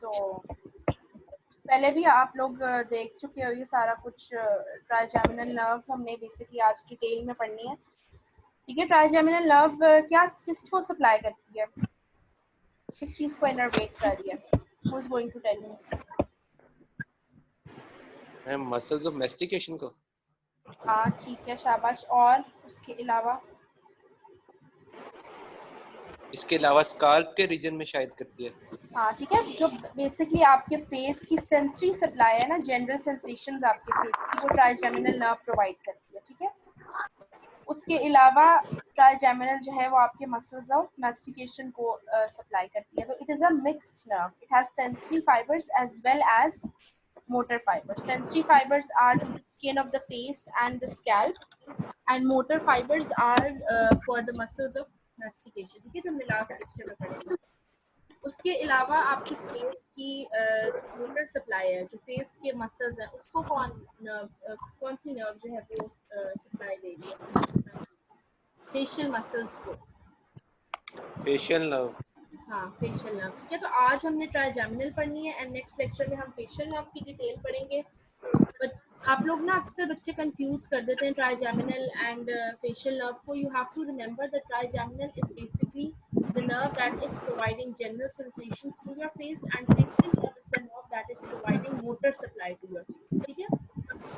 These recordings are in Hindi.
तो पहले भी आप लोग देख चुके हो ये सारा कुछ। ट्राइजेमिनल नर्व हमने बेसिकली आज डिटेल में पढ़नी है। ठीक है, ट्राइजेमिनल नर्व क्या किस को सप्लाई करती है, किस चीज़ को इनर्वेट कर रही है? Who is going to tell me? Ma'am muscles of mastication को। हाँ ठीक है, शाबाश। और उसके अलावा? इसके अलावा स्काल्प के रीजन में शायद करती है। हाँ ठीक है, जो बेसिकली आपके फेस की सेंसरी सप्लाई है ना, जनरल सेंसेशंस आपके फेस की, वो ट्राइजेमिनल नर्व प्रोवाइड करती है। ठीक है, उसके अलावा ट्राइजेमिनल जो है वो आपके मसल्स ऑफ मैस्टिकेशन को सप्लाई करती है। तो it is a mixed nerve, it has sensory fibres as well as motor fibers. Sensory fibers are to the skin of the face and the scalp, and motor fibers are for the muscles of mastication. ठीक है, जो हमने लास्ट लेक्चर में पढ़े। उसके अलावा आपकी फेस की जो मोटर सप्लाई है, जो फेस के मसल्स हैं, उसको कौन सी नर्व जो है वो सप्लाई दे रही है? फेशियल मसल्स को। Facial nerve. हाँ, फेशियल नर्व। ठीक है, तो आज हमने ट्राइजेमिनल पढ़नी है एंड नेक्स्ट लेक्चर में हम फेशियल नर्व की डिटेल पढ़ेंगे। बट आप लोग ना अक्सर बच्चे कंफ्यूज कर देते हैं ट्राइजेमिनल एंड फेशियल नर्व को। You have to remember that trigeminal is basically the nerve that is providing general sensations to your face, and facial nerve is the nerve that is providing motor supply to your face. ठीक है,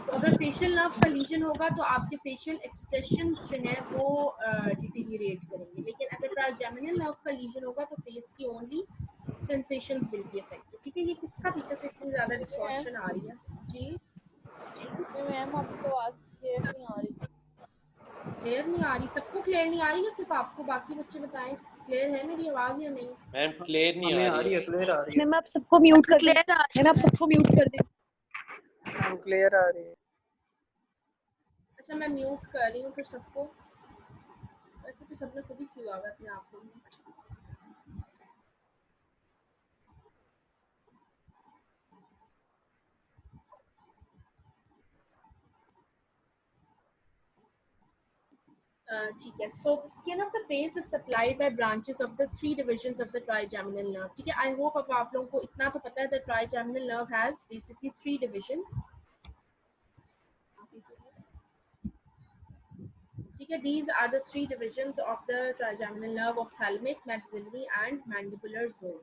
तो अगर फेशियल नर्व का लीजन होगा तो आपके फेशियल एक्सप्रेशंस जो है वो डिटीरिएट करेंगे, लेकिन अगर ट्राइजेमिनल नर्व का लीजन होगा तो फेस की only sensations will be affected. ठीक है, ये किसका पीछे से इतनी ज्यादा डिस्टॉर्शन आ रही है? जी मैम आपकी तो आवाज क्लियर नहीं आ रही। क्लियर नहीं आ रही? सबको क्लियर नहीं आ रही है, सिर्फ आपको? बाकी बच्चे बताएं क्लियर है मेरी आवाज या नहीं? मैम क्लियर नहीं आ रही है। क्लियर आ रही है। मैम आप सबको म्यूट कर दें। मैम आप सबको म्यूट कर दें। मैम क्लियर आ रही है। अच्छा, मैं म्यूट कर रही हूँ फिर सबको। वैसे तो सबने खुद ही किया होगा अपने आप को। ठीक है, so the skin of the face is supplied by branches of the three divisions of the trigeminal nerve. ठीक है, I hope अब आप लोगों को इतना तो पता है that trigeminal nerve has basically three divisions. ठीक है, these are the three divisions of the trigeminal nerve: ophthalmic, maxillary and mandibular zone.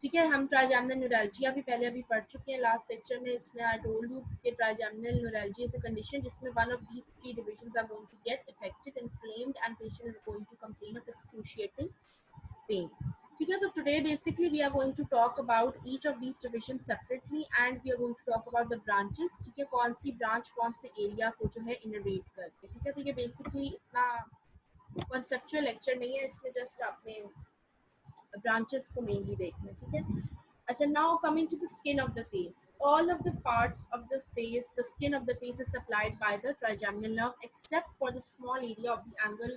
ठीक है, हम ट्राइजेमिनल न्यूरैल्जिया भी पहले अभी पढ़ चुके हैं लास्ट लेक्चर में। इसमें आई टोल्ड यू कि trigeminal neuralgia is a condition जिसमें one of these three divisions are going to get affected, inflamed and patient is going to complain of excruciating pain. ठीक है, तो today basically we are going to talk about each of these division separately and we are going to talk about the branches. ठीक है, कौन सी ब्रांच कौन से एरिया को जो है इनर्वेट करते हैं। ठीक है, तो ये बेसिकली इतना कॉन्सेप्चुअल लेक्चर नहीं है, इसमें जस्ट आपने branches को mainly देखना। ठीक है, अच्छा, now coming to the skin of the face. All of the parts of the face, the skin of the face is supplied by the trigeminal nerve except for the small area of the angle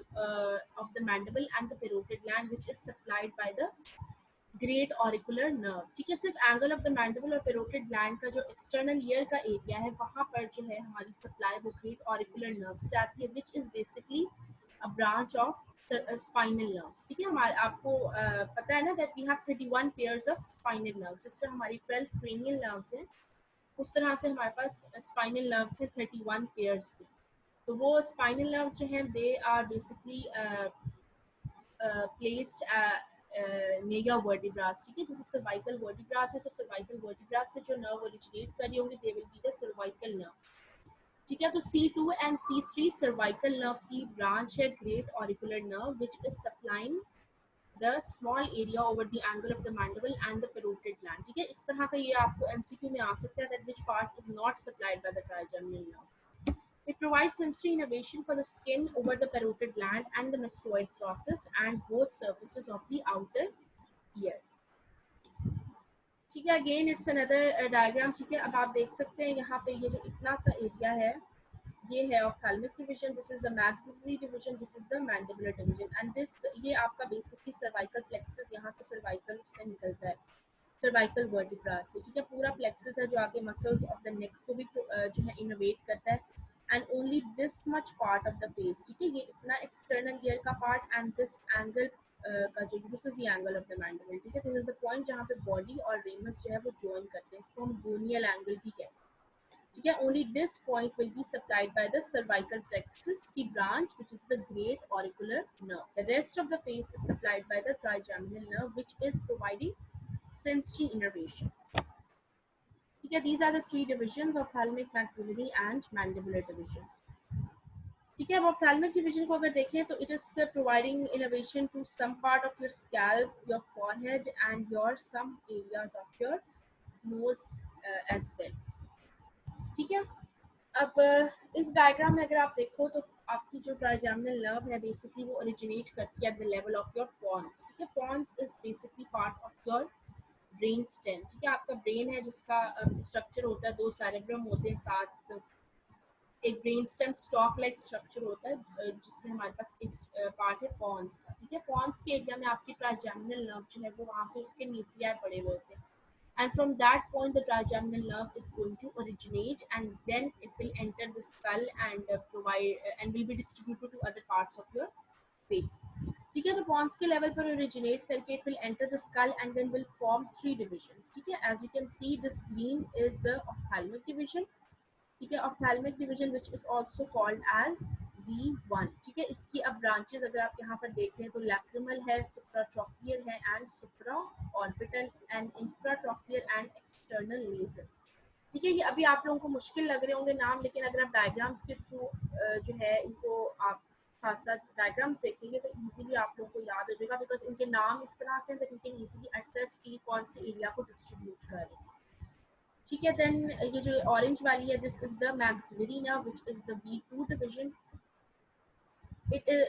of the mandible and the parotid gland, which is supplied by the great auricular nerve. ठीक है, सिर्फ एंगल ऑफ द मैंडिबल और पेरोटिड ग्लैंड का जो एक्सटर्नल ईयर का एरिया है वहां पर जो है हमारी सप्लाई वो ग्रेट ऑरिकुलर नर्व से आती है, which is basically a branch of spinal nerves. ठीक है, हमारे आपको पता है ना that we have 31 pairs of spinal nerves. जिस तरह हमारी 12 क्रेनियल नर्व्स हैं उस तरह से हमारे पास स्पाइनल नर्व्स हैं 31 पेयर्स के। तो वो स्पाइनल नर्व्स जो हैं दे आर बेसिकली प्लेस्ड नेगा वर्टिब्रास। ठीक है, जैसे सर्वाइकल वर्टिब्रास है तो सर्वाइकल वर्टिब्रास से जो नर्व ओरिजिनेट कर रही होंगे they will be the cervical nerve. ठीक है, तो C2 and C3 cervical nerve की ब्रांच है great auricular nerve which is supplying the small area over the angle of the mandible and the parotid gland. ठीक है, इस तरह का ये आपको एमसीक्यू में आ सकता है that which part is not supplied by the trigeminal nerve. It provides sensory innervation for the skin over the parotid gland and the mastoid process and both surfaces of the outer ear. ठीक है, अगेन इट्स अनदर डायग्राम। ठीक है, अब आप देख सकते हैं यहाँ पे ये जो इतना सा एरिया है ये है ophthalmic division, this is the maxillary division, this is the mandibular division and this ये आपका बेसिकली सर्वाइकल प्लेक्सस, यहाँ से सर्वाइकल से निकलता है सर्वाइकल वर्टिब्रा से। ठीक है, पूरा प्लेक्सस है जो आगे मसल्स ऑफ द नेक को भी जो है इनोवेट करता है and only this much part of the face. ठीक है, ये इतना एक्सटर्नल ईयर का पार्ट एंड दिस एंगल का जो this is the angle of the mandible, ठीक है। दिस इज द पॉइंट जहाँ पे बॉडी और रेमस जो है वो ज्वाइन करते हैं, इसको हम गोनियल एंगल भी कहते हैं, ठीक है। Only this point will be supplied by the cervical plexus की branch which is the great auricular nerve. The rest of the face is supplied by the trigeminal nerve which is providing sensory innervation, ठीक है। These are the three divisions of ophthalmic, maxillary and mandibular division, ठीक है। अब ऑप्थेल्मिक डिवीजन को अगर देखें तो it is providing innovation to some part of your scalp, your forehead and your some areas of your nose as well, ठीक है। अब इस डायग्राम में अगर आप देखो तो आपकी जो ट्राइजेमिनल नर्व है बेसिकली वो ओरिजिनेट करती है at the level of your pons, ठीक है। Pons is basically part of your brain stem, ठीक है। आपका ब्रेन है जिसका स्ट्रक्चर होता है, दो सेरेब्रम होते हैं, साथ एक brain stem stock like structure होता है जिसमें हमारे पास एक पार्ट है पॉन्स का, ठीक है। पॉन्स के एरिया में आपकी ट्राइजेमिनल नर्व जो है वो वहाँ पे उसके न्यूक्लियाई पड़े हुए होते हैं, and from that point the trigeminal nerve is going to originate and then it will enter the skull and provide and will be distributed to other parts of your face, ठीक है। तो पॉन्स के लेवल पर ओरिजिनेट करके it will enter the skull and then will form three divisions, ठीक है। As you can see this green is the ophthalmic division, ठीक है। Ophthalmic division which is also called as V1, ठीक है। इसकी अब ब्रांचेस अगर आप यहाँ पर देख रहे हैं तो लैक्रिमल है, सुप्राट्रॉक्लियर है and supra orbital and infratrochlear and external laser, ठीक है। ये अभी आप लोगों को मुश्किल लग रहे होंगे नाम, लेकिन अगर आप डायग्राम्स के थ्रू जो है इनको आप साथ साथ डायग्राम्स देखेंगे तो इजीली आप लोगों को याद हो जाएगा, बिकॉज इनके नाम इस तरह say that you can easily assess कि कौन से एरिया को डिस्ट्रीब्यूट कर रहे हैं, ठीक है। देन ये जो ऑरेंज वाली है this is the maxillary nerve which is the V2 division.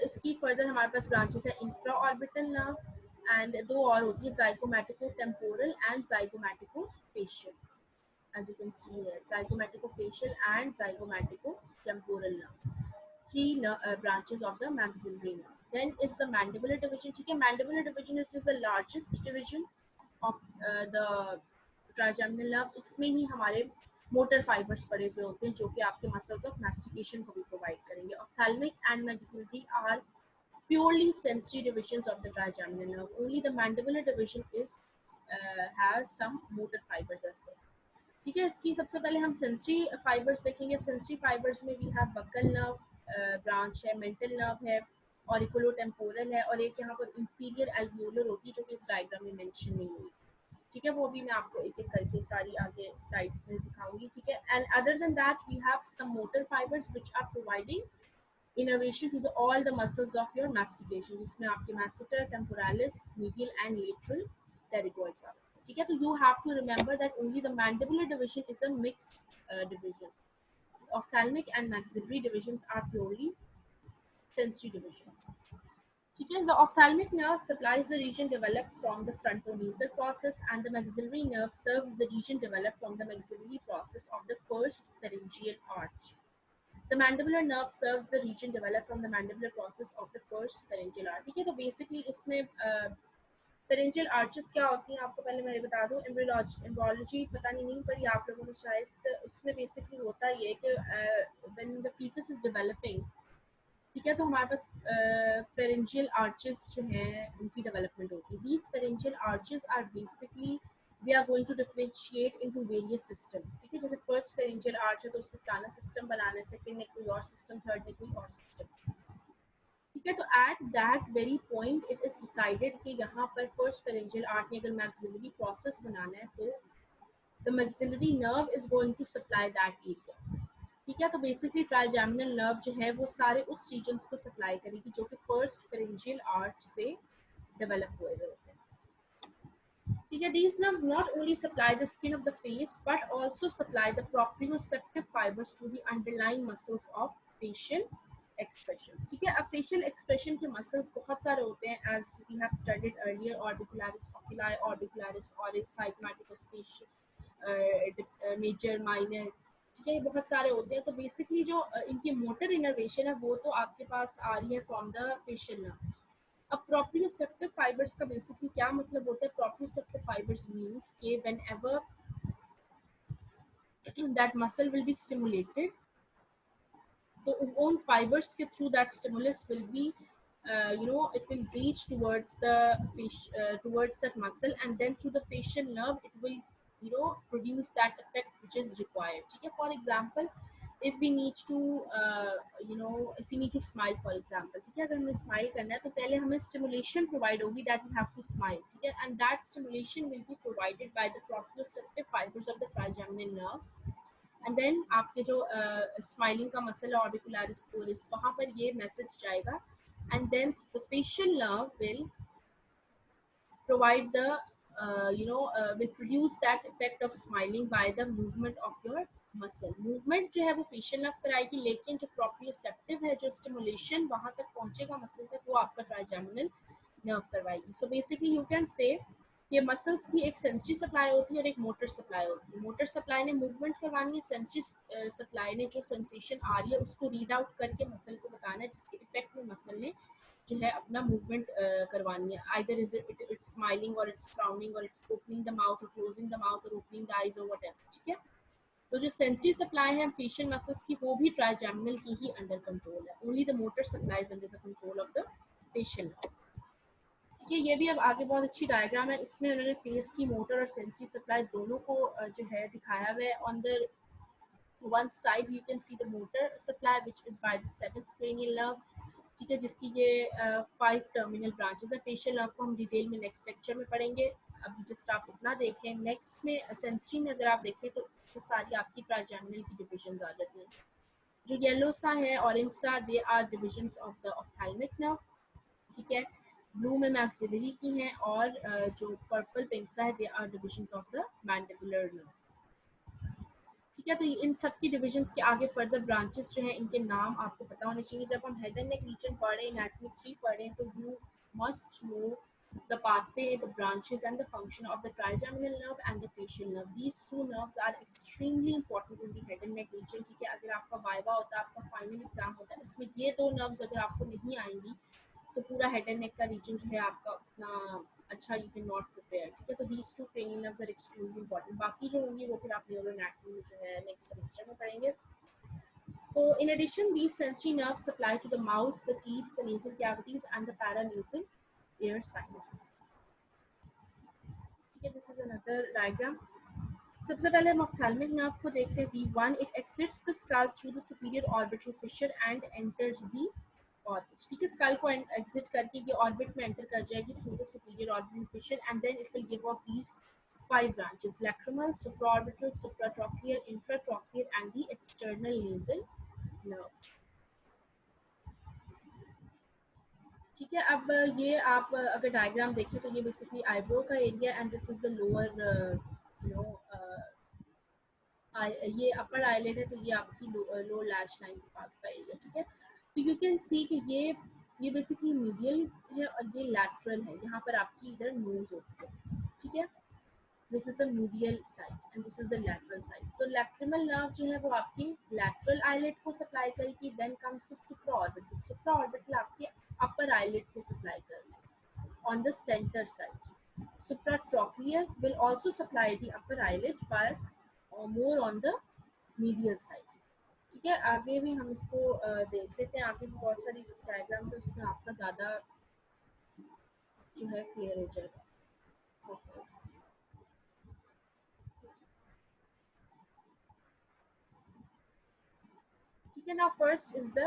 इसकी फर्दर हमारे पास ब्रांचेस है इंफ्रा ऑर्बिटल नर्व एंड दो और होती है zygomatico temporal and zygomatico facial, as you can see here zygomatic-facial and zygomatic-temporal nerve, three branches of the maxillary nerve. Then is the mandibular division, ठीक है। mandibular division is the largest division of the trigeminal nerve। इसमें ही हमारे मोटर फाइबर्स पड़े हुए होते हैं जो कि आपके मसल्स ऑफ मैस्टिकेशन को भी प्रोवाइड करेंगे। Ophthalmic and maxillary are purely sensory divisions of the trigeminal nerve. Only the mandibular division is has some motor fibers as well, ठीक है। इसकी सबसे पहले हम सेंसरी फाइबर्स देखेंगे। सेंसरी फाइबर्स में we have buccal nerve branch है, मेंटल नर्व है, ऑरिकुलोटेम्पोरल है और एक यहाँ पर इंफीरियर एल्वियोलर होती है जो कि इस डायग्राम में मेंशन नहीं हुई, ठीक है। वो भी मैं आपको एक एक करके सारी आगे स्लाइड्स में दिखाऊंगी, ठीक है। And other than that we have some motor fibres which are providing innervation to all the muscles of your mastication, जिसमें आपके masseter, temporalis, medial and lateral pterygoids are, ठीक है। तो you have to remember that only the mandibular division is a mixed division. Ophthalmic and maxillary divisions are purely sensory divisions, ठीक है। The ophthalmic nerve supplies the region developed from the frontonasal process and the maxillary nerve serves the region developed from the maxillary process of the first pharyngeal arch. The mandibular nerve serves the region developed from the mandibular process of the first pharyngeal arch, ठीक है। तो बेसिकली इसमें पेरेंशियल आर्चेस क्या होती हैं आपको पहले मैं बता दूं। एम्ब्रियोलॉजी पता नहीं पड़ी आप लोगों ने शायद, तो उसमें बेसिकली होता ये कि when the foetus is developing, ठीक है, तो हमारे पास पेरेंशियल आर्चेस जो हैं उनकी डेवलपमेंट होती है। These pharyngeal arches are basically they are going to differentiate into various systems, ठीक है। जैसे फर्स्ट पेरेंशियल आर्च है तो उसने प्लानर सिस्टम बनाना है, सेकंड ने कोई और सिस्टम, थर्ड ने कोई और सिस्टम, ठीक है। तो at that very point it is decided कि यहाँ पर फर्स्ट पेरेंशियल आर्ट ने अगर मैक्सिलरी प्रोसेस बनाना है तो the maxillary nerve is going to supply that area, ठीक है। तो बेसिकली ट्राइजेमिनल नर्व जो है वो सारे उस रीजन्स को सप्लाई करेगी जो कि फर्स्ट पेरेंशियल आर्ट से डेवलप हुए होते हैं, ठीक है। These nerves not only supply the skin of the face but also supply the proprioceptive fibers to the underlying muscles of facial expressions, ठीक है। अब facial expression के muscles बहुत सारे होते हैं as we have studied earlier, orbicularis oculi, orbicularis oris, sigmoidus facial, major, minor, ठीक है। ये बहुत सारे होते हैं। तो बेसिकली जो इनकी मोटर इनर्वेशन है वो तो आपके पास आ रही है फ्रॉम द फेशियल नर्व। अब प्रोप्रियोसेप्टिव फाइबर्स का बेसिकली क्या मतलब होता है? प्रोप्रियोसेप्टिव फाइबर्स मींस कि whenever that muscle will be stimulated, तो उन फाइबर्स के through that stimulus will be it will reach towards that muscle, and then through the facial nerve it will produce that effect which is required. ठीक है, for example, if we need to smile, for example, ठीक है, अगर हमें स्माइल करना है तो पहले हमें स्टिमुलेशन प्रोवाइड होगी that we have to smile, ठीक है, and that stimulation will be provided by the proprioceptive fibers of the trigeminal nerve, and then आपके जो स्माइलिंग का मसल है ऑर्बिकुलरिस ओरिस, वहाँ पर ये मैसेज जाएगा, and then the facial nerve will provide the will produce that effect of smiling by the movement of your muscle. movement जो है वो facial nerve कराएगी, लेकिन जो proprioceptive है, जो stimulation वहाँ तक पहुँचेगा मसल तक, वो आपका trigeminal nerve करवाएगी. So basically you can say ये मसल्स की एक सेंसरी सप्लाई होती है और एक मोटर सप्लाई होती है. मोटर सप्लाई ने मूवमेंट करवानी है, सेंसरी सप्लाई ने जो सेंसेशन आ रही है उसको रीड आउट करके मसल को बताना है, जिसके इफेक्ट में मसल ने जो है अपना मूवमेंट करवानी है. आइदर इट्स स्माइलिंग और इट्स फ्राउनिंग और इट्स ओपनिंग द माउथ और क्लोजिंग द माउथ और ओपनिंग द आईज और व्हाटएवर. ठीक है, तो जो सेंसरी सप्लाई है फेशियल मसल्स की, वो भी ट्राइजेमिनल की ही अंडर कंट्रोल है. Only the motor supply is under the control of the facial. ठीक है, ये भी अब आगे बहुत अच्छी डायग्राम है, इसमें उन्होंने फेस की मोटर और सेंसरी सप्लाई दोनों को जो है दिखाया हुआ है. On the one side you can see the motor supply which is by the 7th cranial nerve, ठीक है, जिसकी ये 5 टर्मिनल ब्रांचेस है. फेशियल नर्व को हम डिटेल में नेक्स्ट लेक्चर में पढ़ेंगे, अभी जस्ट आप इतना देख लें. नेक्स्ट में सेंसरी में अगर आप देखें तो सारी आपकी ट्राइजेमिनल की डिविजन आ जाती हैं. जो येलो सा है, ऑरेंज सा, they are divisions of the ophthalmic nerve. ठीक है, ब्लू में मैक्सिलरी की हैं, और जो पर्पल पिंक सा है, they are divisions of the mandibular nerve. ठीक है, तो इन सब की डिविजन्स के आगे फर्दर ब्रांचेस जो हैं इनके नाम आपको पता होने चाहिए. जब हम हेड एंड नेक रीजन पढ़े, एनाटॉमी 3 पढ़े, तो you must know the pathway, the branches and the function of the trigeminal nerve and the facial nerve. These two nerves are extremely important in the head and neck region. ठीक है, अगर आपका वाइवा होता है, आपका फाइनल एग्जाम होता है, इसमें ये दो नर्व्स अगर आपको नहीं आएंगी तो पूरा हेड एंड नेक का रीजन जो है आपका उतना अच्छा यू कैन नॉट प्रिपेयर. ठीक है, तो these two cranial nerves are extremely important. बाकी जो होंगी वो फिर आप न्यूरोएनाटॉमी में जो है नेक्स्ट सेमेस्टर में पढ़ेंगे. So in addition, these sensory nerves supply to the mouth, the teeth, the nasal cavities and the paranasal air sinuses. ठीक है, this is another diagram. सबसे पहले हम ऑप्थेल्मिक नर्व को देखते हैं. V1, it exits the skull through the superior orbital fissure and enters the orbit. ठीक है, स्कल को एग्जिट करके ये ऑर्बिट में एंटर कर जाएगी through the superior orbital fissure, and then it will give off these 5 branches: lacrimal, supraorbital, supratrochlear, infratrochlear and the external nasal nerve. ठीक है, अब ये आप अगर डायग्राम देखें तो ये बेसिकली आईब्रो का area, and this is the lower ये अपर आईलिड है, तो ये आपकी लो लैश लाइन के पास का एरिया. ठीक है, तो यू कैन सी कि ये बेसिकली मीडियल है और ये लैटरल है. यहाँ पर आपकी इधर नोज होती है. ठीक है, this is the medial side and this is the lateral side. तो लैक्रिमल नर्व जो है वो आपकी लैटरल आईलिड को सप्लाई करेगी. Then comes the supraorbital. Supraorbital आपके अपर आईलिड को सप्लाई करेगी on the centre side. Supratrochlear will also supply the upper eyelid, but more on the medial side. ठीक है, आगे भी हम इसको देख लेते हैं. आगे भी बहुत सारी डायग्राम्स है, उसमें आपका ज़्यादा जो है क्लियर हो जाएगा. ठीक है, now first is the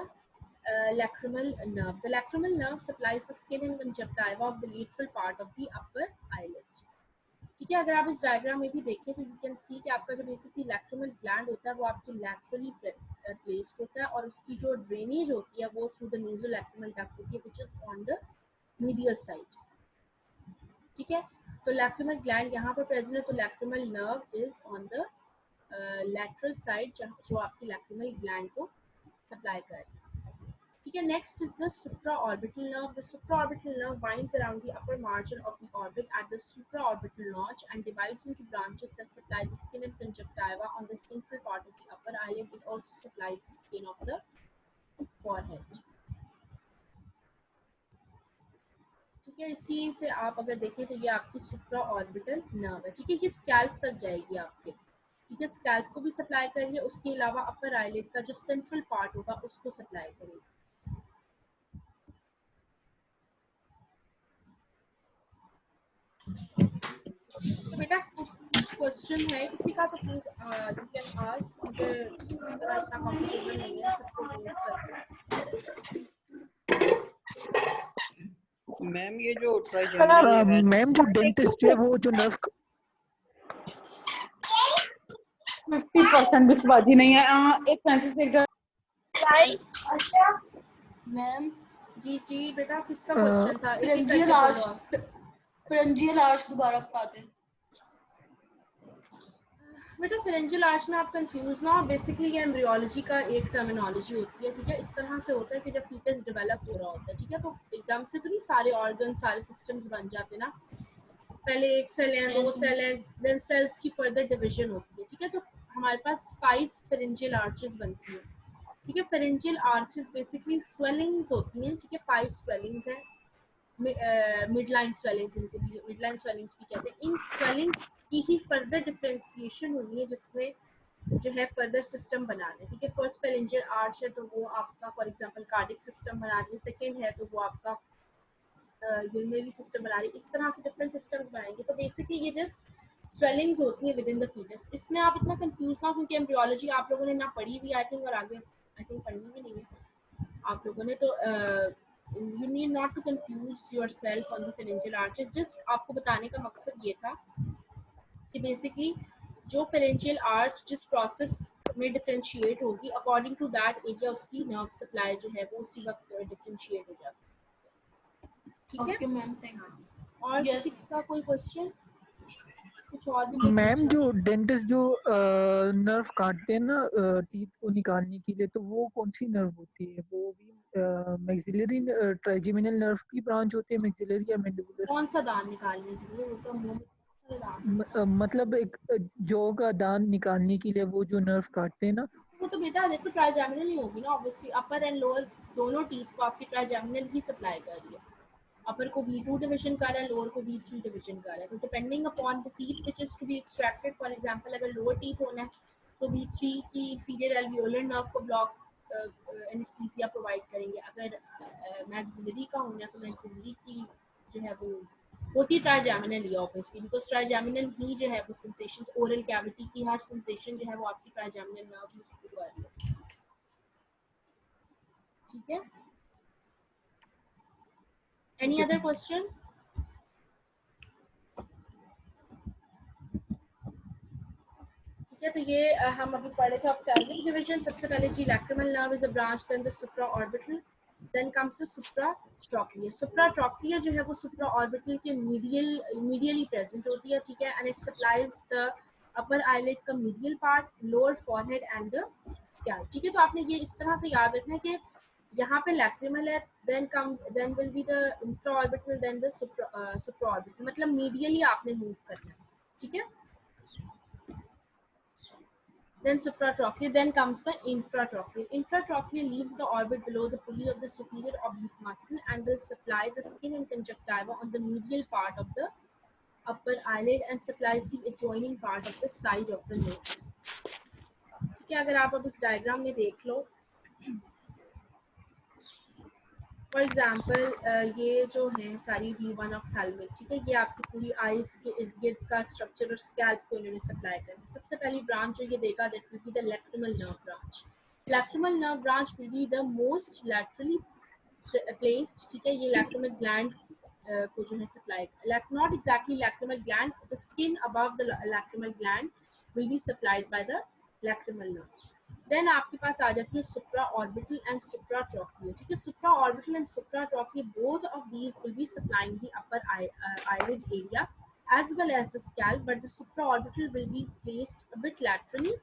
lacrimal nerve. The lacrimal nerve supplies the skin and conjunctiva of the lateral part of the upper eyelid. ठीक है, अगर आप इस डायग्राम में भी देखें तो यू कैन सी कि आपका जो बेसिकली लैक्रिमल ग्लैंड होता है वो आपकी लैटरली प्लेस्ड होता है, और उसकी जो ड्रेनेज होती है वो थ्रू द नेज़ोलैक्रिमल डक्ट होती है which is on the medial side. ठीक है, तो लैक्रिमल ग्लैंड यहाँ पर प्रेजेंट है, तो lacrimal nerve is on the lateral side जो आपकी लैक्रिमल ग्लैंड को सप्लाई कर रही है. ठीक है, next is the supraorbital nerve. The supraorbital nerve winds around the upper margin of the orbit at the supraorbital notch and divides into branches that supply the skin and conjunctiva on the central part of the upper eyelid. It also supplies the skin of the forehead. ठीक है, इसी से आप अगर देखें तो ये आपकी सुप्राऑर्बिटल नर्व है. ठीक है, ये स्कैल्प तक जाएगी आपके. ठीक है, स्कैल्प को भी सप्लाई करेगी, उसके अलावा अपर आईलिड का जो सेंट्रल पार्ट होगा उसको सप्लाई करेगी. तो बेटा कुछ क्वेश्चन है किसी का, तो प्लीज यू कैन आस्क। मुझे इस तरह इतना कंफर्टेबल नहीं है सबको म्यूट करके। मैम ये जो ट्राइजेमिनल है, मैम जो डेंटिस्ट है वो जो नर्व 50% भी स्वादी नहीं है। एक सेंटेंस एक मैम जी जी बेटा किसका क्वेश्चन था? एक एक फ्रेंजियल करके आर्च, बोलो आप। फ्रेंजियल आर्च दोबारा बताते हैं। बेटा फेरेंजियल आर्च में आप कंफ्यूज ना हो, बेसिकली ये एम्ब्रियोलॉजी का एक टर्मिनोलॉजी होती है, ठीक है। इस तरह से होता है कि जब फीटस डेवलप हो रहा होता है, ठीक है, तो एकदम से तो नहीं सारे ऑर्गन सारे सिस्टम्स बन जाते ना। पहले एक सेल है, दो सेल है, देन सेल्स की फर्दर डिवीजन होती है, ठीक है। तो हमारे पास 5 फेरेंजियल आर्चेस बनती है, ठीक है। फेरेंजियल आर्चेस बेसिकली स्वेलिंग्स होती हैं, ठीक है। 5 स्वेलिंग्स हैं, मिड लाइन स्वेलिंग्स, इनको भी मिड लाइन स्वेलिंग्स भी कहते हैं। इन स्वेलिंग्स की ही फर्दर डिफरेंशिएशन हुई है जिसमें जो है फर्दर सिस्टम बना रहे हैं, ठीक है। फर्स्ट फेरेंजियल आर्च है तो वो आपका फॉर एग्जांपल कार्डिक सिस्टम बना रही है, सेकंड है तो वो आपका यूरिनरी सिस्टम बना रही है। इस तरह से डिफरेंट सिस्टम्स बनाएंगे। तो बेसिकली ये जस्ट स्वेलिंग्स होती है विद इन द फीटस। इसमें आप इतना कंफ्यूज ना हो क्योंकि एम्ब्रियोलॉजी आप लोगों ने ना पढ़ी हुई आई थिंक, और आगे आई थिंक पढ़नी भी नहीं है आप लोगों ने। तो you need not to confuse yourself on the pharyngeal arches। just आपको बताने का मकसद ये था कि बेसिकली जो pharyngeal arch जिस प्रोसेस में डिफरेंशिएट होगी अकॉर्डिंग टू दैट एरिया उसकी नर्व सप्लाई जो है वो उसी वक्त डिफरेंशिएट हो जाती है, ठीक है। Okay ma'am, thank you. और Yes. किसी का कोई क्वेश्चन? कुछ और भी कोई मैम पूछना? जो डेंटिस्ट जो नर्व काटते हैं ना टीथ को निकालने के लिए, तो वो कौन सी नर्व होती है? वो भी मैक्सिलरी ट्राइजेमिनल नर्व की ब्रांच होती है, मैक्सिलरी या मैंडिबुलर? कौन सा दांत निकालने के लिए? वो तो मुंह में दांत। मतलब एक जॉ का दांत निकालने के लिए वो जो नर्व काटते हैं ना। वो तो बेटा देखो ट्राइजेमिनल ही होगी ना ऑब्वियसली। अपर एंड लोअर दोनों टीथ को आपकी ट्राइजेमिनल ही सप्लाई कर रही है। अपर को V2 डिवीजन कर रहा है, लोअर को V3 डिवीजन कर रहा है। तो depending upon the teeth which is to be extracted, for example अगर लोअर टीथ होना है तो V3 की इंफीरियर एल्वियोलर नर्व को ब्लॉक एनेस्थीसिया प्रोवाइड करेंगे। अगर मैक्सिलरी का होना है तो मैक्सिलरी की जो है वो होती ट्राइजेमिनल ही ऑब्वियसली, बिकॉज ट्राइजेमिनल ही जो है वो सेंसेशंस, ओरल कैविटी की हर सेंसेशन जो है वो आपकी ट्राइजेमिनल नर्व यूज कर रही है, ठीक है। Any other question? ठीक है, तो ये हम अभी पढ़े थे ऑप्थेल्मिक डिवीजन। सबसे पहले जी lacrimal nerve is a branch, then the supraorbital, then comes the supratrochlear. Supratrochlear जो है वो सुप्राऑर्बिटल के मीडियली प्रेजेंट होती है, ठीक है। And it supplies the upper eyelid का medial part, lower forehead and the scalp, ठीक है। तो आपने ये इस तरह से याद रखना है कि यहाँ पे लैक्रिमल है, then will be the infraorbital, then the supraorbital, मतलब मीडियली आपने मूव करना है, ठीक है। Then supratrochlear, then comes the infratrochlear. Infratrochlear leaves the orbit below the pulley of the superior oblique muscle and will supply the skin and conjunctiva on the medial part of the upper eyelid and supplies the adjoining part of the side of the nose, ठीक है। अगर आप अब इस डायग्राम में देख लो, फॉर एग्जाम्पल ये जो है सारी V1 ऑप्थेल्मिक, ठीक है, ये आपकी पूरी आईज के इर्द गिर्द का स्ट्रक्चर और स्कैल्प को इन्होंने सप्लाई करना। सबसे पहली ब्रांच जो ये देगा that will be the lacrimal nerve branch. Lacrimal nerve branch will be the most laterally placed, ठीक है। ये लैक्रिमल ग्लैंड को जो है supply, not exactly lacrimal gland, the skin above the lacrimal gland will be supplied by the lacrimal nerve. Then आपके पास आ जाती है सुप्रा ऑर्बिटल एंड सुप्राट्रॉक्लियर, ठीक है। Supra orbital and supratrochlear, both of these will be supplying the upper eyelid area as well as the scalp, but the supraorbital will be placed a bit laterally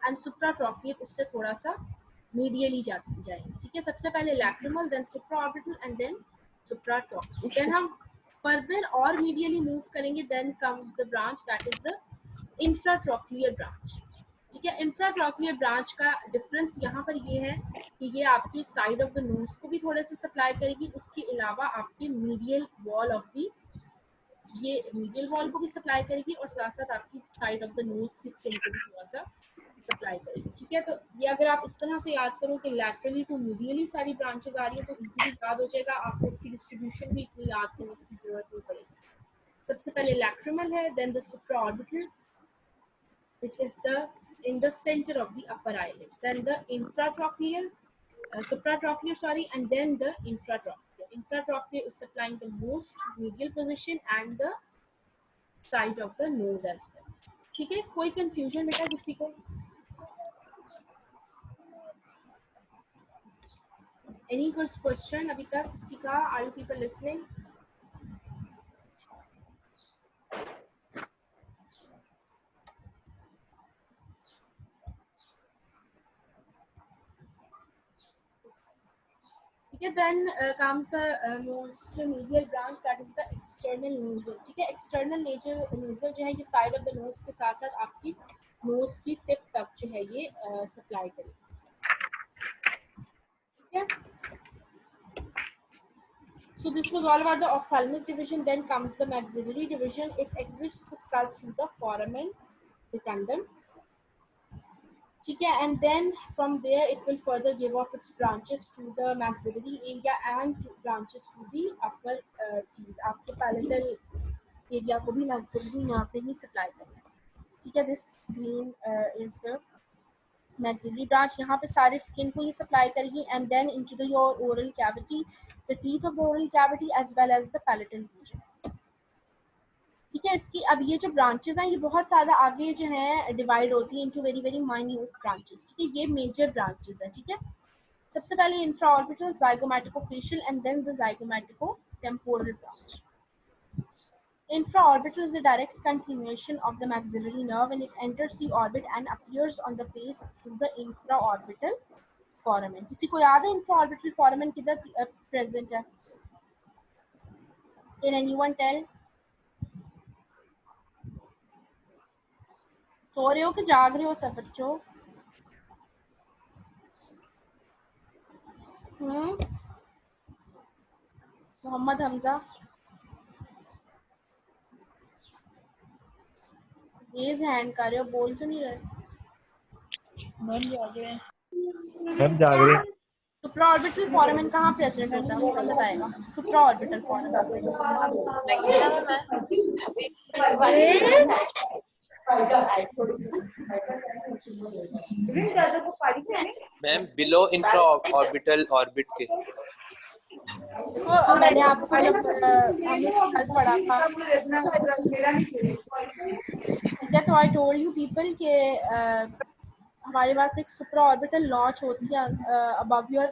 and supratrochlear उससे थोड़ा सा medially जाएंगे, ठीक है। सबसे पहले lacrimal, then supraorbital and then supratrochlear, then हम further और medially move करेंगे, then comes the branch that is the infratrochlear branch, ठीक है। इंफ्राट्रॉक्लियर ब्रांच का डिफरेंस यहाँ पर ये है कि ये आपकी साइड ऑफ द नोज को भी थोड़े से सप्लाई करेगी, उसके अलावा आपके मीडियल वॉल ऑफ द, ये मीडियल वॉल को भी सप्लाई करेगी और साथ साथ आपकी साइड ऑफ द नोज की स्किन को भी थोड़ा सा सप्लाई करेगी, ठीक है। तो ये अगर आप इस तरह से याद करो कि लैटरली टू मीडियली सारी ब्रांचेस आ रही है तो इजीली याद हो जाएगा, आपको इसकी डिस्ट्रीब्यूशन भी इतनी याद करने की जरूरत नहीं पड़ेगी। सबसे पहले lacrimal है, then the supraorbital, which is in the center of the upper eyelid, then the intratrochlear, supratrochlear, sorry, and then the infratrochlear. Infratrochlear is supplying the most medial position and the side of the nose as well. ठीक है, कोई confusion बेटा किसी को? Any good question अभी तक किसी का? Are you people listening? ठीक है, then comes the most medial branch, that is the external nasal. ठीक है, external nasal जो है ये side of the nose के साथ साथ आपकी nose की tip तक जो है ये supply करेगी. ठीक है. So this was all about the ophthalmic division. Then comes the maxillary division. It exits the skull through the foramen decundum. ठीक है, and then from there it will further give off its branches to the maxillary area and branches to the upper teeth. आपके palatal area को भी maxillary nerve पे ही supply करेगा. ठीक है, this green is the maxillary branch. यहाँ पे सारे skin को ही supply करेगी and then into your oral cavity, the teeth of the oral cavity as well as the palatal region. ठीक है, इसकी अब ये जो ब्रांचेस हैं ये बहुत ज़्यादा आगे जो है डिवाइड होती है into very very minute branches. ठीक है, ये मेजर ब्रांचेस हैं. ठीक है, सबसे पहले infraorbital, zygomaticofacial and then the zygomaticotemporal branch. Infraorbital is a direct continuation of the maxillary nerve and it enters the orbit and appears on the face through the infraorbital foramen. किसी को याद है infraorbital foramen किधर present है? Can anyone tell? सो रहे हो कि जाग रहे हो सब बच्चों? मोहम्मद हमजा, रेज हैंड कर रहे हो, बोल तो नहीं रहे? मैम जाग रहे हैं. मैम जाग रहे हैं. सुप्राऑर्बिटल फोरामेन कहाँ प्रेजेंट होता है वो कौन बताएगा? Supraorbital foramen ma'am below infra orbital orbit के. तो मैंने आपको कल पढ़ा था. ठीक है, तो आई टोल्ड यू पीपल के हमारे पास एक सुप्राऑर्बिटल नॉच होती है अबव योर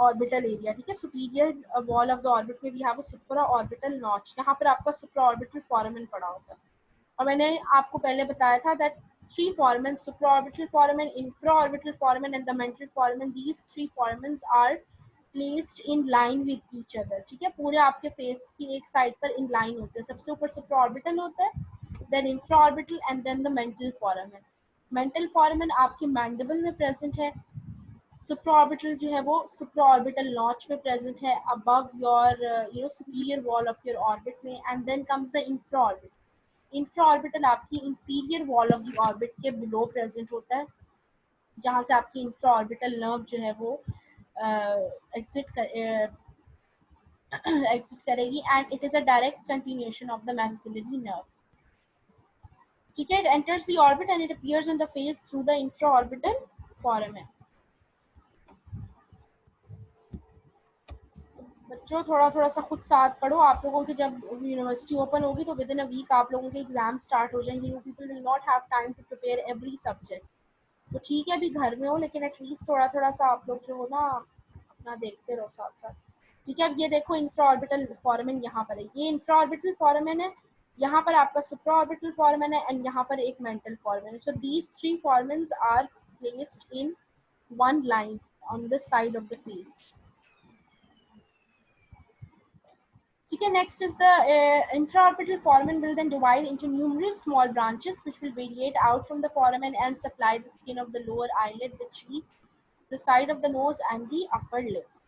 ऑर्बिटल एरिया. ठीक है, superior wall of the orbit में we have a supraorbital notch. यहाँ पर आपका सुप्राऑर्बिटल फोरामेन पड़ा होता है और मैंने आपको पहले बताया था that three foramen, supraorbital foramen, infraorbital foramen and the mental foramen, these three foramens are placed in line with each other. ठीक है, पूरे आपके फेस की एक साइड पर इन लाइन होते हैं. सबसे ऊपर सुप्राऑर्बिटल होता है, then infraorbital and then the mental foramen. mental foramen आपके मैंडिबल में प्रेजेंट है. सुप्राऑर्बिटल जो है वो सुप्राऑर्बिटल नॉच में प्रेजेंट है above your superior wall of your orbit में. and then comes the infraorbital. इंफ्राऑर्बिटल आपकी inferior wall of the orbit के बिलो प्रेजेंट होता है, जहाँ से आपकी इंफ्राऑर्बिटल नर्व जो है वो एग्जिट करेगी and it is a direct continuation of the maxillary nerve. ठीक है, it enters the orbit and it appears in the face through the infraorbital foramen. बच्चों थोड़ा सा खुद साथ पढ़ो. आप लोगों की जब यूनिवर्सिटी ओपन होगी तो विद इन अ वीक आप लोगों के एग्जाम स्टार्ट हो जाएंगे. You people will not have time to prepare every subject. तो ठीक है अभी घर में हो लेकिन एटलीस्ट थोड़ा सा आप लोग जो हो ना अपना देखते रहो साथ साथ. ठीक है, अब ये देखो इंफ्राऑर्बिटल फोरामेन यहाँ पर है. ये इंफ्राऑर्बिटल फोरामेन है, यहाँ पर आपका सुप्राऑर्बिटल फोरामेन है एंड यहाँ पर एक मेंटल फोरामेन है. So these three foramens are placed in one line on the side of the face. ठीक है, next is the intraorbital foramen will then divide into numerous small branches which will radiate out from the foramen and supply the skin of the lower eyelid, the cheek, the side of the nose and the upper lip.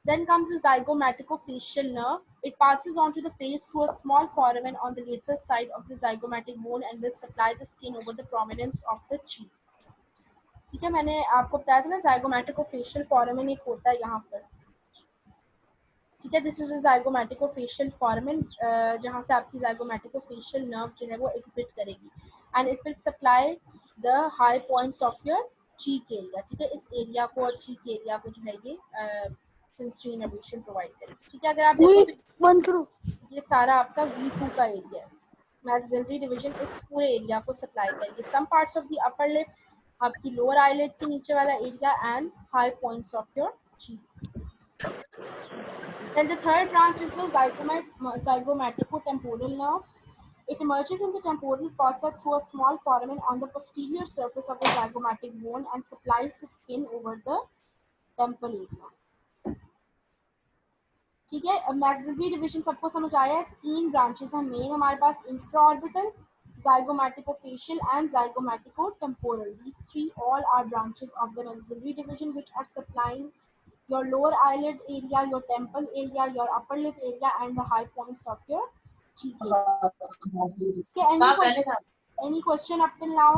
Then comes the zygomaticofacial nerve. It passes on to the face through a small foramen on the lateral side of the zygomatic bone and will supply the skin over the prominence of the cheek. ठीक है, मैंने आपको बताया था ना zygomatic facial foramen एक होता है यहाँ पर. ठीक है, दिस इज अ ज़ाइगोमैटिकोफेशियल फोरामेन, जहाँ से आपकी ज़ाइगोमैटिकोफेशियल नर्व जो है वो एग्जिट करेगी and it will supply the high points of your cheek area. ठीक है, इस एरिया को और चीक एरिया को जो है ये सेंसरी इनर्वेशन प्रोवाइड करेगी। ठीक है, अगर आप देखो ये सारा आपका V2 का एरिया है, मैक्सिलरी डिवीजन इस पूरे एरिया को सप्लाई करेगी। Some parts of the upper lip, आपकी लोअर आईलिड के नीचे वाला area and high points of your cheek. Then the third branch is the zygomaticotemporal nerve. It emerges in the temporal fossa through a small foramen on the posterior surface of the zygomatic bone and supplies the skin over the temple area. ठीक है, अब मैक्सिलरी डिवीजन सबको समझ आया है। 3 ब्रांचेस हैं मेन हमारे पास, इंफ्राऑर्बिटल, zygomaticofacial and zygomaticotemporal. These 3 all are branches of the maxillary division which are supplying your lower eyelid area, your temple area, your upper lip area, and the high points of your cheek area. Okay, any question up till now?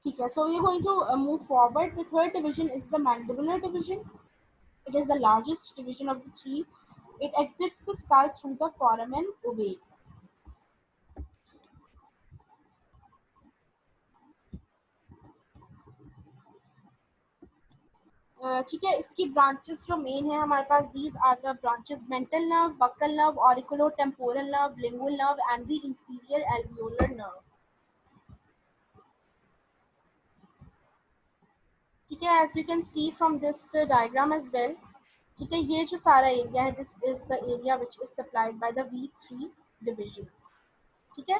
Okay, so we are going to move forward. The third division is the mandibular division. It is the largest division of the 3. It exits the skull through the foramen ovale. ठीक है, इसकी ब्रांचेस जो मेन है हमारे पास, these are the branches mental nerve, buccal nerve, auriculotemporal nerve, lingual nerve and the inferior alveolar nerve. ठीक है, as you can see from this diagram as well. ठीक है, ये जो सारा एरिया है, this is the area which is supplied by the V3 divisions. ठीक है,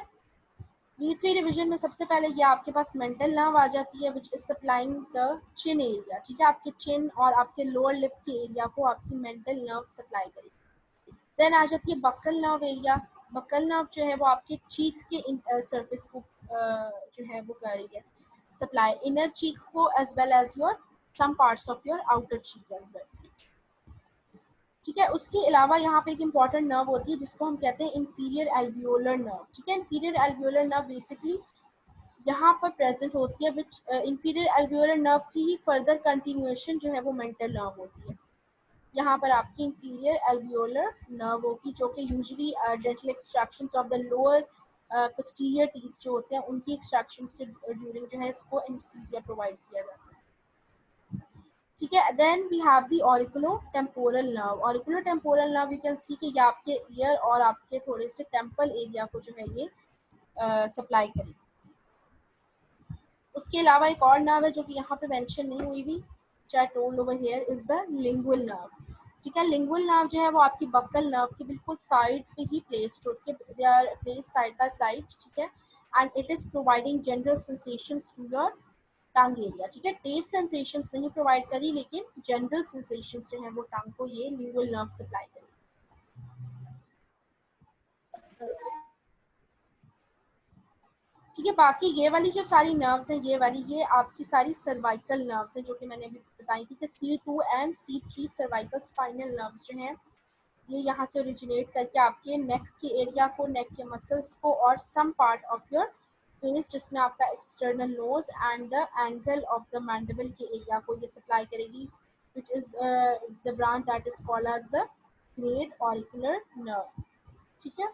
V3 डिवीजन में सबसे पहले ये आपके पास मेंटल नर्व आ जाती है which is supplying the chin area. ठीक है, आपके चिन और आपके लोअर लिप के एरिया को आपकी मेंटल नर्व सप्लाई करेगी। देन आ जाती है buccal nerve area. Buccal nerve जो है वो आपके चीक के सरफेस को जो है वो कर रही है सप्लाई, इनर चीक को as well as your some parts of your outer cheek as well. ठीक है, उसके अलावा यहाँ पे एक इम्पॉर्टेंट नर्व होती है जिसको हम कहते हैं इंफीरियर एल्वियोलर नर्व। ठीक है, इंफीरियर एल्वियोलर नर्व बेसिकली यहाँ पर प्रेजेंट होती है, विच इंफीरियर एल्वियोलर नर्व की ही फर्दर कंटिन्यूएशन जो है वो मेंटल नर्व होती है। यहाँ पर आपकी इंफीरियर एल्वियोलर नर्व होगी जो कि usually dental extractions of the lower posterior teeth जो होते हैं उनकी एक्सट्रैक्शंस के ड्यूरिंग जो है इसको एनेस्थीसिया प्रोवाइड किया जाता है। ठीक है, then we have the auriculotemporal nerve. Auriculotemporal nerve you can see कि ये आपके ईयर और आपके थोड़े से टेम्पल एरिया को जो है ये सप्लाई करेगी। उसके अलावा एक और नर्व है जो कि यहाँ पे मेंशन नहीं हुई थी, I told over here, is the lingual nerve. ठीक है, लिंगुअल नर्व जो है वो आपकी बक्कल नर्व के बिल्कुल साइड पे ही प्लेस्ड होती है, they are placed side by side. ठीक है, and it is providing general sensations to your tongue area. ठीक है, टेस्ट सेंसेशंस नहीं प्रोवाइड करी लेकिन जनरल सेंसेशंस जो है वो टंग को ये लिंगुअल नर्व सप्लाई करेगी। ठीक है, बाकी ये वाली जो सारी नर्व्स हैं ये आपकी सारी सर्वाइकल नर्व्स हैं जो कि मैंने अभी बताई थी कि C2 and C3 cervical spinal nerves जो हैं ये यहाँ से ओरिजिनेट करके आपके नेक के एरिया को, नेक के मसल्स को और some part of your face जिसमें आपका external nose and the angle of the mandible के एरिया को ये सप्लाई करेगी, which is the branch that is called as the great auricular nerve. ठीक है,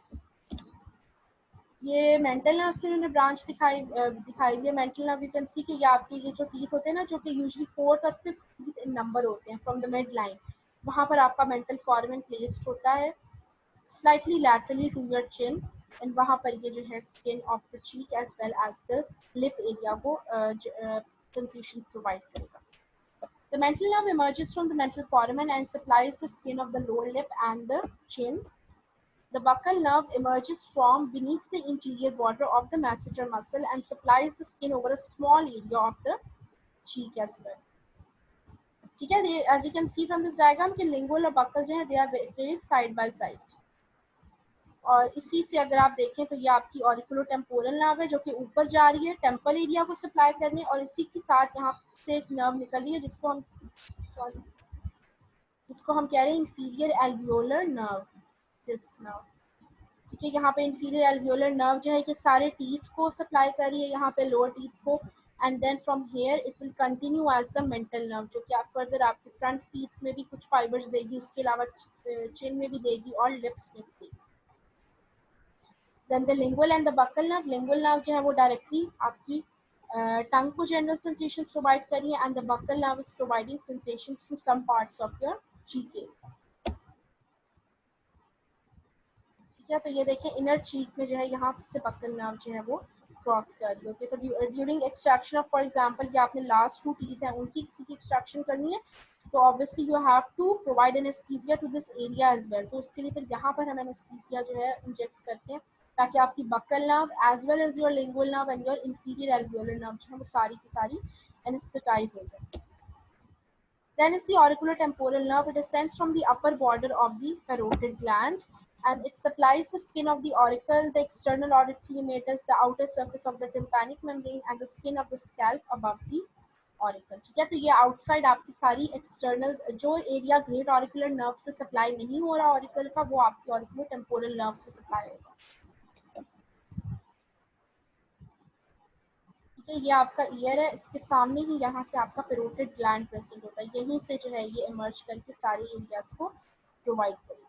ये मेंटल नर्व की उन्होंने ब्रांच दिखाई हुई है। Mental nerve you can see कि ये आपके ये जो टीथ होते हैं ना जो कि यूजुअली 4th और 5th टीथ इन नंबर होते हैं फ्रॉम द मिड लाइन, वहाँ पर आपका मेंटल फोरामेन प्लेस्ड होता है slightly laterally to your chin and वहाँ पर ये जो है skin of the cheek as well as the lip area को सेंसेशन प्रोवाइड करेगा। The mental nerve emerges from the mental foramen and supplies the skin of the lower lip and the chin. The buccal nerve emerges from beneath the interior border of the masseter muscle and supplies the skin over a small area of the cheek as well. ठीक है, as you can see from this diagram कि lingual और buccal जो है they are placed side by side. और इसी से अगर आप देखें तो ये आपकी ऑरिकुलोटेम्पोरल नर्व है जो कि ऊपर जा रही है टेम्पल एरिया को सप्लाई करने, और इसी के साथ यहाँ से एक नर्व निकल रही है जिसको हम कह रहे हैं inferior alveolar nerve, this nerve. ठीक है, यहाँ पे इंफीरियर एल्वियोलर नर्व जो है कि सारे टीथ को सप्लाई कर रही है, यहाँ पे लोअर टीथ को and then from here it will continue as the mental nerve, जो कि आप फर्दर आपके फ्रंट टीथ में भी कुछ फाइबर्स देगी, उसके अलावा चिन में भी देगी और लिप्स में भी देगी। Then the lingual and the buccal nerve, lingual nerve जो है वो डायरेक्टली आपकी टंग को जनरल सेंसेशन प्रोवाइड करिए and the buccal nerve is providing sensations to some parts of your cheek area. ठीक है, तो ये देखें इनर चीक में जो है यहाँ से बक्कल नर्व जो है वो क्रॉस कर रही होती है। तो during extraction of, for example कि आपने लास्ट 2 टीथ हैं उनकी किसी की एक्सट्रैक्शन करनी है, तो obviously you have to provide anaesthesia to this area as well. तो उसके लिए फिर यहाँ पर हम एनेस्थीसिया जो है इंजेक्ट करते हैं ताकि आपकी buccal nerve as well as your lingual nerve and your inferior alveolar nerve जो है वो सारी की सारी एनेस्थेटाइज हो जाए। Then is the auriculotemporal nerve. It descends from the upper border of the parotid gland and it supplies the skin of the auricle, the external auditory meatus, the outer surface of the tympanic membrane and the skin of the scalp above the auricle. ठीक है, तो ये आउटसाइड आपकी सारी एक्सटर्नल जो एरिया ग्रेट ऑरिकुलर नर्व से सप्लाई नहीं हो रहा ऑरिकल का, वो आपकी ऑरिकुलोटेम्पोरल नर्व से सप्लाई होगा। ठीक है, ये आपका ईयर है, इसके सामने ही यहाँ से आपका पेरोटिड ग्लैंड प्रेजेंट होता है, यहीं से जो है ये इमर्ज करके सारे एरियाज को प्रोवाइड करेगा।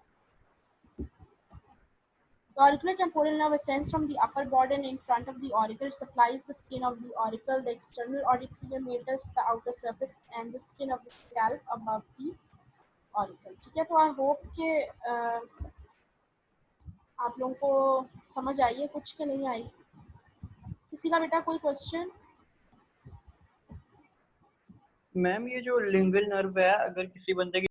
The auriculotemporal nerve ascends from the upper border and in front of the auricle, supplies the skin of the auricle, the external auditory meatus, the outer surface and the skin of the scalp above the auricle. ठीक है, तो आई होप कि आप लोगों को समझ आई है कुछ के नहीं आई? किसी का बेटा कोई क्वेश्चन? मैम ये जो लिंगुअल नर्व है, अगर किसी बंदे की